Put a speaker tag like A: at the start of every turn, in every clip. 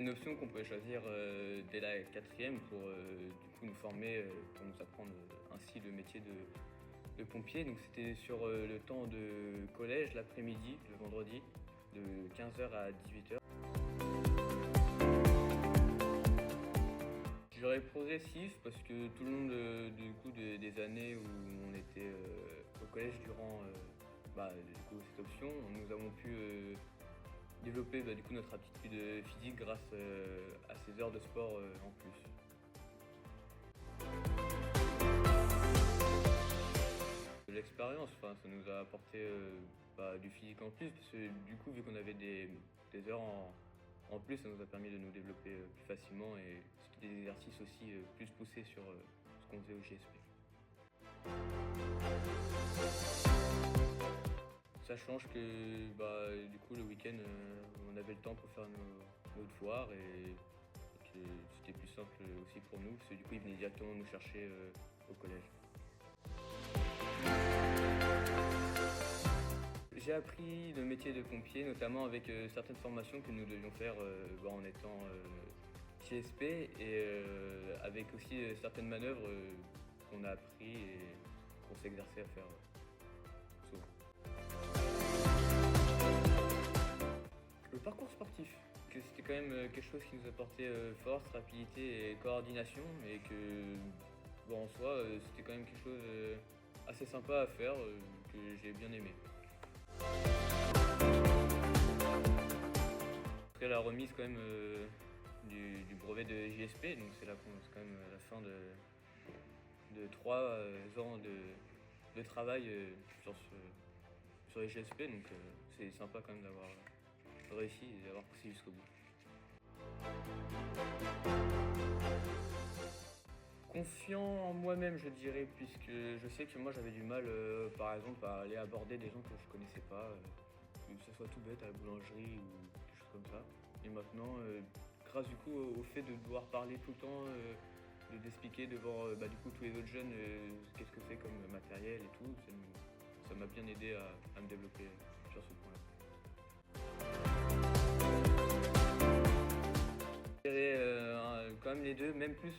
A: une option qu'on pouvait choisir dès la 4e pour du coup nous former, pour nous apprendre ainsi le métier de pompier. Donc c'était sur le temps de collège, l'après-midi, le vendredi, de 15h à 18h. Je dirais progressif parce que tout le long du coup des années où on était au collège durant du coup, cette option, nous avons pu développer du coup, notre aptitude physique grâce à ces heures de sport en plus. L'expérience, ça nous a apporté du physique en plus parce que du coup vu qu'on avait des heures en plus, ça nous a permis de nous développer plus facilement et c'était des exercices aussi plus poussés sur ce qu'on faisait au GSP. Ça change que du coup le week-end on avait le temps pour faire nos devoirs et que c'était plus simple aussi pour nous parce que du coup ils venaient directement nous chercher au collège. J'ai appris le métier de pompier notamment avec certaines formations que nous devions faire en étant GSP et avec aussi certaines manœuvres qu'on a appris et qu'on s'exerçait à faire souvent. Le parcours sportif, que c'était quand même quelque chose qui nous apportait force, rapidité et coordination et que en soi c'était quand même quelque chose assez sympa à faire que j'ai bien aimé. Après la remise quand même du brevet de JSP, donc c'est quand même la fin de 3 ans de travail sur les GSP, donc c'est sympa quand même d'avoir réussi et d'avoir poussé jusqu'au bout. Confiant en moi-même je dirais, puisque je sais que moi j'avais du mal par exemple à aller aborder des gens que je connaissais pas, que ce soit tout bête à la boulangerie ou quelque chose comme ça. Et maintenant, grâce du coup au fait de devoir parler tout le temps, d'expliquer devant du coup tous les autres jeunes qu'est-ce que c'est comme matériel et tout, ça m'a bien aidé à me développer sur ce point-là. Je dirais quand même les deux, même plus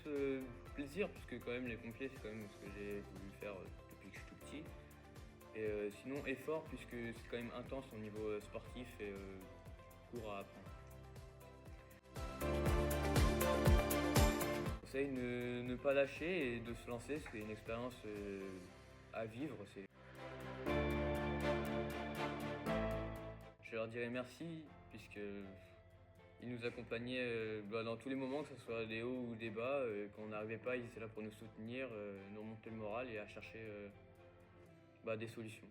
A: plaisir, puisque quand même les pompiers c'est quand même ce que j'ai voulu faire depuis que je suis tout petit. Et sinon effort, puisque c'est quand même intense au niveau sportif et court à apprendre. Conseil, ne pas lâcher et de se lancer, c'est une expérience à vivre. Je leur dirais merci, puisque ils nous accompagnaient dans tous les moments, que ce soit des hauts ou des bas. Quand on n'arrivait pas, ils étaient là pour nous soutenir, nous remonter le moral et à chercher des solutions.